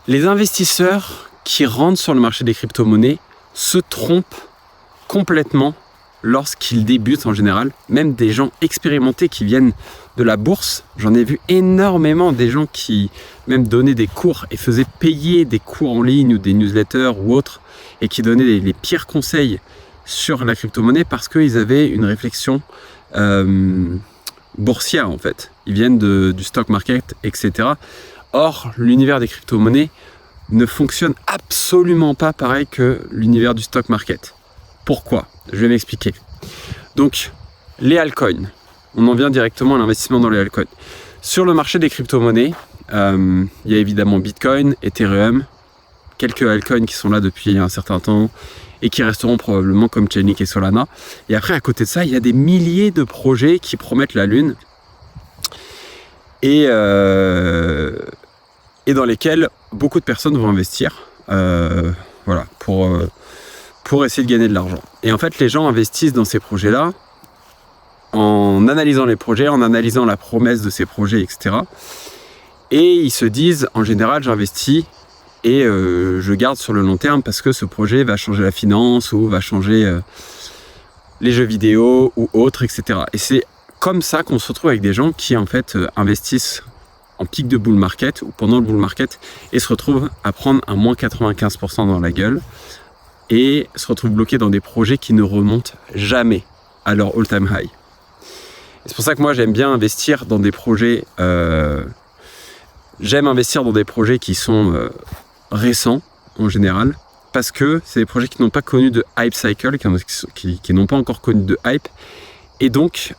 Les investisseurs qui rentrent sur le marché des crypto-monnaies se trompent complètement lorsqu'ils débutent en général. Même des gens expérimentés qui viennent de la bourse, j'en ai vu énormément, des gens qui même donnaient des cours et faisaient payer des cours en ligne ou des newsletters ou autres et qui donnaient les pires conseils sur la crypto-monnaie parce qu'ils avaient une réflexion boursière en fait. Ils viennent du stock market, etc. Or, l'univers des crypto-monnaies ne fonctionne absolument pas pareil que l'univers du stock market. Pourquoi ? Je vais m'expliquer. Donc, les altcoins. On en vient directement à l'investissement dans les altcoins. Sur le marché des crypto-monnaies, il y a évidemment Bitcoin, Ethereum, quelques altcoins qui sont là depuis un certain temps et qui resteront probablement comme Chainlink et Solana. Et après, à côté de ça, il y a des milliers de projets qui promettent la lune et dans lesquels beaucoup de personnes vont investir pour essayer de gagner de l'argent. Et en fait, les gens investissent dans ces projets-là en analysant les projets, en analysant la promesse de ces projets, etc. Et ils se disent, en général, j'investis et je garde sur le long terme parce que ce projet va changer la finance ou va changer les jeux vidéo ou autres, etc. Et c'est comme ça qu'on se retrouve avec des gens qui, en fait, investissent en pic de bull market ou pendant le bull market et se retrouvent à prendre un moins 95% dans la gueule et se retrouvent bloqués dans des projets qui ne remontent jamais à leur all-time high. Et c'est pour ça que moi j'aime bien investir dans des projets qui sont récents en général parce que c'est des projets qui n'ont pas connu de hype cycle, qui n'ont pas encore connu de hype et donc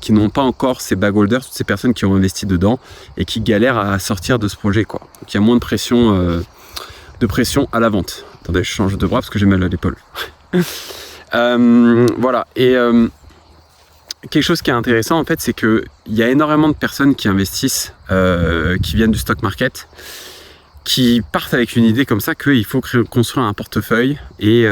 qui n'ont pas encore ces bagholders, toutes ces personnes qui ont investi dedans et qui galèrent à sortir de ce projet, quoi. Donc il y a moins de pression à la vente. Attendez, je change de bras parce que j'ai mal à l'épaule. Voilà. Et quelque chose qui est intéressant, en fait, c'est qu'il y a énormément de personnes qui investissent, qui viennent du stock market, qui partent avec une idée comme ça qu'il faut construire un portefeuille et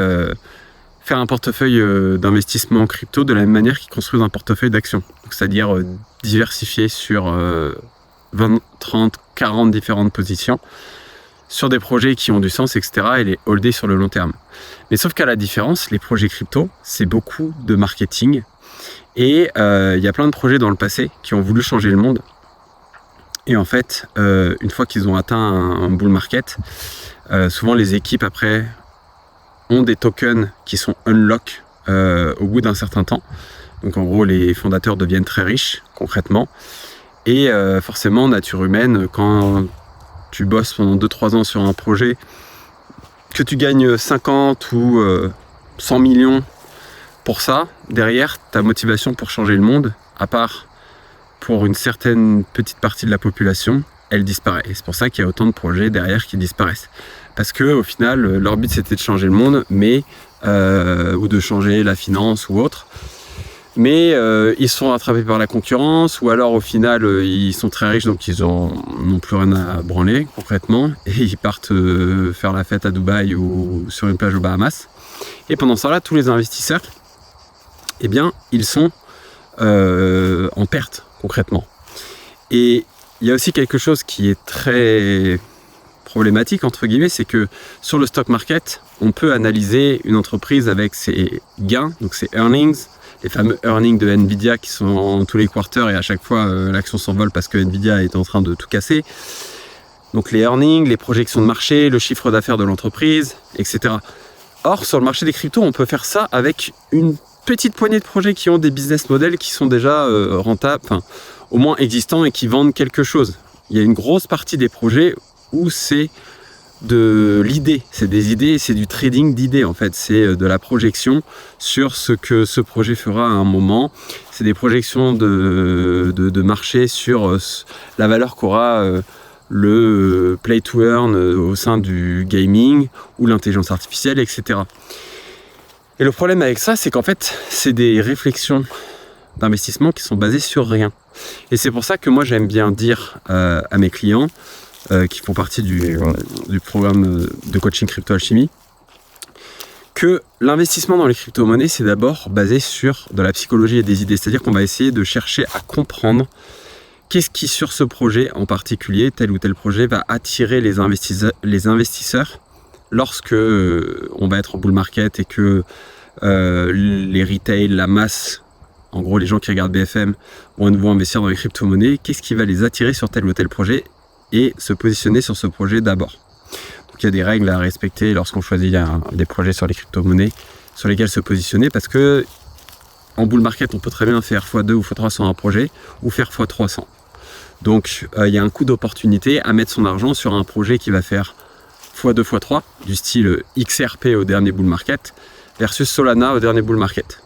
faire un portefeuille d'investissement en crypto de la même manière qu'ils construisent un portefeuille d'actions. C'est-à-dire diversifié sur 20, 30, 40 différentes positions sur des projets qui ont du sens, etc. et les holder sur le long terme. Mais sauf qu'à la différence, les projets crypto, c'est beaucoup de marketing. Et il y a plein de projets dans le passé qui ont voulu changer le monde. Et en fait, une fois qu'ils ont atteint un bull market, souvent les équipes après ont des tokens qui sont unlock au bout d'un certain temps. Donc en gros, les fondateurs deviennent très riches, concrètement. Et forcément, nature humaine, quand tu bosses pendant 2-3 ans sur un projet, que tu gagnes 50 ou 100 millions pour ça, derrière, ta motivation pour changer le monde, à part pour une certaine petite partie de la population, elle disparaît. Et c'est pour ça qu'il y a autant de projets derrière qui disparaissent. Parce que au final, leur but c'était de changer le monde, ou de changer la finance ou autre. Mais ils sont rattrapés par la concurrence, ou alors au final ils sont très riches donc ils n'ont plus rien à branler concrètement et ils partent faire la fête à Dubaï ou sur une plage aux Bahamas. Et pendant ce temps-là, tous les investisseurs, eh bien, ils sont en perte concrètement. Et il y a aussi quelque chose qui est très problématique entre guillemets, c'est que sur le stock market, on peut analyser une entreprise avec ses gains, donc ses earnings, les fameux earnings de Nvidia qui sont tous les quarters et à chaque fois l'action s'envole parce que Nvidia est en train de tout casser. Donc les earnings, les projections de marché, le chiffre d'affaires de l'entreprise, etc. Or, sur le marché des cryptos, on peut faire ça avec une petite poignée de projets qui ont des business models qui sont déjà rentables, enfin, au moins existants et qui vendent quelque chose. Il y a une grosse partie des projets où c'est de l'idée, c'est des idées, c'est du trading d'idées en fait, c'est de la projection sur ce que ce projet fera à un moment, c'est des projections de marché sur la valeur qu'aura le play to earn au sein du gaming ou l'intelligence artificielle, etc. Et le problème avec ça, c'est qu'en fait, c'est des réflexions d'investissement qui sont basées sur rien. Et c'est pour ça que moi j'aime bien dire à mes clients qui font partie du programme de coaching Crypto Alchimie, que l'investissement dans les crypto-monnaies, c'est d'abord basé sur de la psychologie et des idées. C'est-à-dire qu'on va essayer de chercher à comprendre qu'est-ce qui sur ce projet en particulier, tel ou tel projet, va attirer les investisseurs lorsque on va être en bull market et que les retail, la masse, en gros les gens qui regardent BFM vont à nouveau investir dans les crypto-monnaies. Qu'est-ce qui va les attirer sur tel ou tel projet et se positionner sur ce projet d'abord. Donc il y a des règles à respecter lorsqu'on choisit des projets sur les crypto-monnaies sur lesquels se positionner, parce que en bull market on peut très bien faire x2 ou x3 sur un projet ou faire x300. Donc il y a un coût d'opportunité à mettre son argent sur un projet qui va faire x2 x3 du style XRP au dernier bull market versus Solana au dernier bull market.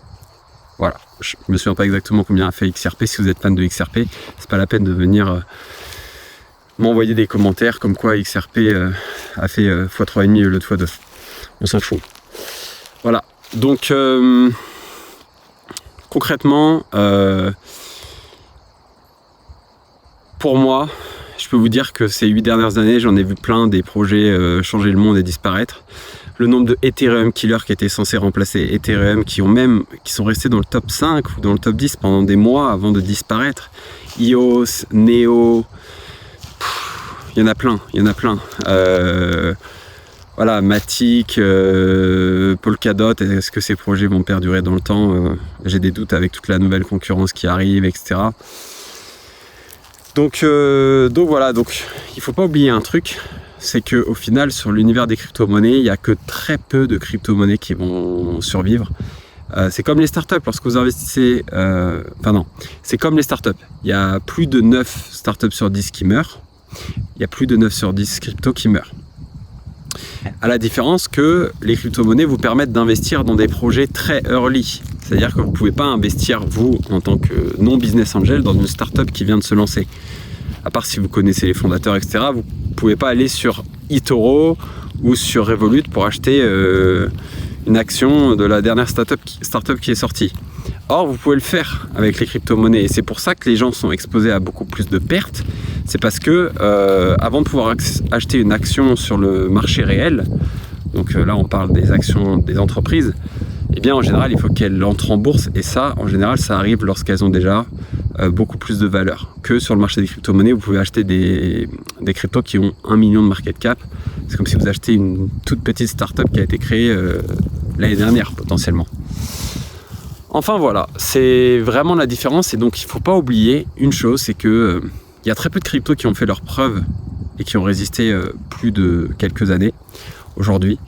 Voilà, je me souviens pas exactement combien a fait XRP. Si vous êtes fan de XRP, c'est pas la peine de venir m'envoyer des commentaires comme quoi XRP a fait x3,5 au lieu de x2. On s'en fout. Voilà, donc concrètement, pour moi, je peux vous dire que ces 8 dernières années, j'en ai vu plein des projets changer le monde et disparaître. Le nombre de Ethereum killers qui étaient censés remplacer Ethereum, qui sont restés dans le top 5 ou dans le top 10 pendant des mois avant de disparaître. EOS, Neo, il y en a plein. Voilà, Matic, Polkadot, est-ce que ces projets vont perdurer dans le temps? J'ai des doutes avec toute la nouvelle concurrence qui arrive, etc. Donc voilà, il ne faut pas oublier un truc, c'est qu'au final, sur l'univers des crypto-monnaies, il n'y a que très peu de crypto-monnaies qui vont survivre. C'est comme les startups, lorsque vous investissez... c'est comme les startups. Il y a plus de 9 startups sur 10 qui meurent. Il y a plus de 9 sur 10 cryptos qui meurent. À la différence que les crypto-monnaies vous permettent d'investir dans des projets très early. C'est-à-dire que vous ne pouvez pas investir, vous, en tant que non-business angel, dans une startup qui vient de se lancer. À part si vous connaissez les fondateurs, etc., vous ne pouvez pas aller sur eToro ou sur Revolut pour acheter une action de la dernière startup qui est sortie. Or, vous pouvez le faire avec les crypto-monnaies. Et c'est pour ça que les gens sont exposés à beaucoup plus de pertes. C'est parce que avant de pouvoir acheter une action sur le marché réel, donc là on parle des actions des entreprises, eh bien en général il faut qu'elles entrent en bourse, et ça en général ça arrive lorsqu'elles ont déjà beaucoup plus de valeur. Que sur le marché des crypto-monnaies, vous pouvez acheter des cryptos qui ont 1 million de market cap. C'est comme si vous achetez une toute petite start-up qui a été créée l'année dernière potentiellement. Enfin voilà, c'est vraiment la différence, et donc il ne faut pas oublier une chose, c'est que il y a très peu de cryptos qui ont fait leurs preuves et qui ont résisté plus de quelques années aujourd'hui.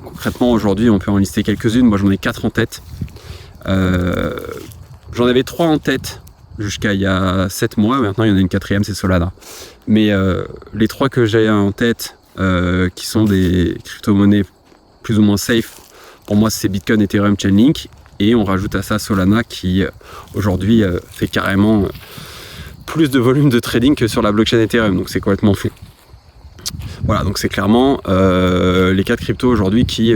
Concrètement, aujourd'hui, on peut en lister quelques-unes. Moi, j'en ai 4 en tête. J'en avais 3 en tête jusqu'à il y a 7 mois. Maintenant, il y en a une 4e, c'est Solana. Mais les 3 que j'ai en tête, qui sont des crypto-monnaies plus ou moins safe, pour moi, c'est Bitcoin, Ethereum, Chainlink. Et on rajoute à ça Solana qui, aujourd'hui, fait carrément... plus de volume de trading que sur la blockchain Ethereum, donc c'est complètement fou. Voilà, donc c'est clairement les 4 cryptos aujourd'hui qui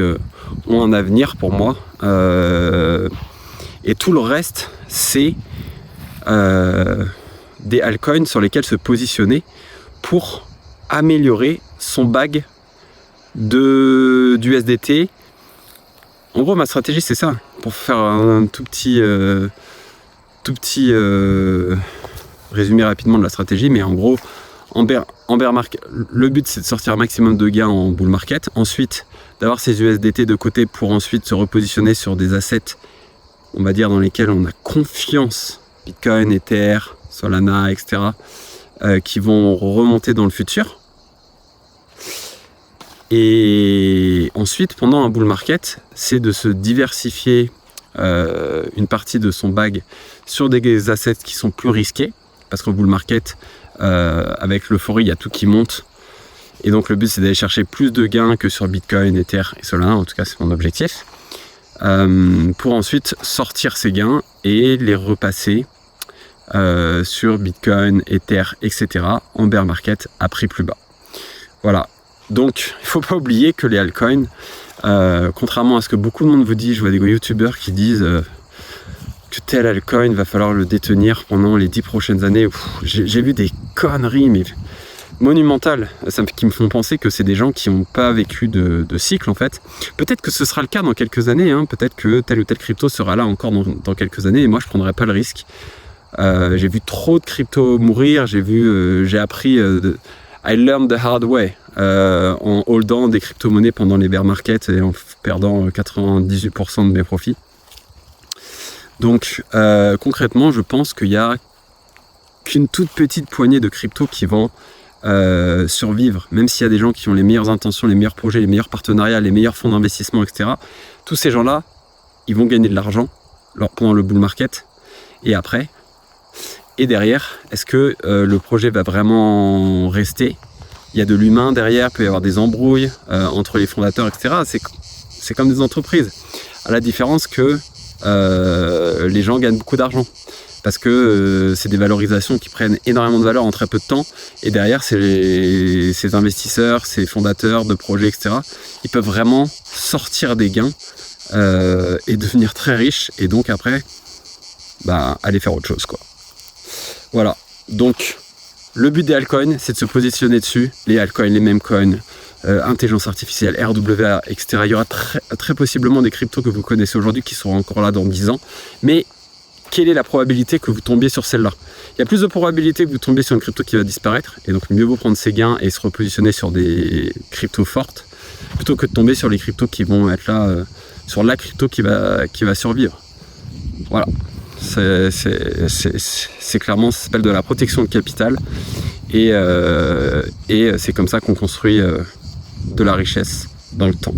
ont un avenir pour moi. Et tout le reste, c'est des altcoins sur lesquels se positionner pour améliorer son bag d'USDT. En gros, ma stratégie, c'est ça. Pour faire un tout petit résumé rapidement de la stratégie, mais en gros, en bear market, le but c'est de sortir un maximum de gains en bull market, ensuite d'avoir ces USDT de côté pour ensuite se repositionner sur des assets, on va dire, dans lesquels on a confiance, Bitcoin, Ether, Solana, etc., qui vont remonter dans le futur. Et ensuite, pendant un bull market, c'est de se diversifier une partie de son bag sur des assets qui sont plus risqués, parce qu'en bull market, avec l'euphorie, il y a tout qui monte, et donc le but c'est d'aller chercher plus de gains que sur Bitcoin, Ether et Solana, en tout cas c'est mon objectif, pour ensuite sortir ces gains et les repasser sur Bitcoin, Ether, etc. en bear market à prix plus bas. Voilà, donc il ne faut pas oublier que les altcoins, contrairement à ce que beaucoup de monde vous dit, je vois des youtubeurs qui disent que tel altcoin va falloir le détenir pendant les 10 prochaines années. J'ai vu des conneries mais monumentales, qui me font penser que c'est des gens qui n'ont pas vécu de cycle en fait. Peut-être que ce sera le cas dans quelques années, hein. Peut-être que tel ou tel crypto sera là encore dans quelques années, et moi je ne prendrai pas le risque J'ai vu trop de crypto mourir. J'ai appris. I learned the hard way en holdant des crypto-monnaies pendant les bear markets et en perdant 98% de mes profits. Donc concrètement, je pense qu'il y a qu'une toute petite poignée de cryptos qui vont survivre, même s'il y a des gens qui ont les meilleures intentions, les meilleurs projets, les meilleurs partenariats, les meilleurs fonds d'investissement, etc. Tous ces gens-là, ils vont gagner de l'argent pendant le bull market et après. Et derrière, est-ce que le projet va vraiment rester? Il y a de l'humain derrière, il peut y avoir des embrouilles entre les fondateurs, etc. C'est comme des entreprises. À la différence que les gens gagnent beaucoup d'argent. Parce que c'est des valorisations qui prennent énormément de valeur en très peu de temps. Et derrière, ces investisseurs, ces fondateurs de projets, etc., ils peuvent vraiment sortir des gains et devenir très riches. Et donc après, aller faire autre chose, quoi. Voilà. Donc, le but des altcoins, c'est de se positionner dessus. Les altcoins, les memecoins, intelligence artificielle, RWA, etc. Il y aura très possiblement des cryptos que vous connaissez aujourd'hui qui seront encore là dans 10 ans. Mais quelle est la probabilité que vous tombiez sur celle-là? Il y a plus de probabilité que vous tombiez sur une crypto qui va disparaître, et donc mieux vaut prendre ses gains et se repositionner sur des cryptos fortes, plutôt que de tomber sur les cryptos qui vont être là, sur la crypto qui va survivre. Voilà. C'est clairement, ça s'appelle de la protection de capital, et c'est comme ça qu'on construit de la richesse dans le temps.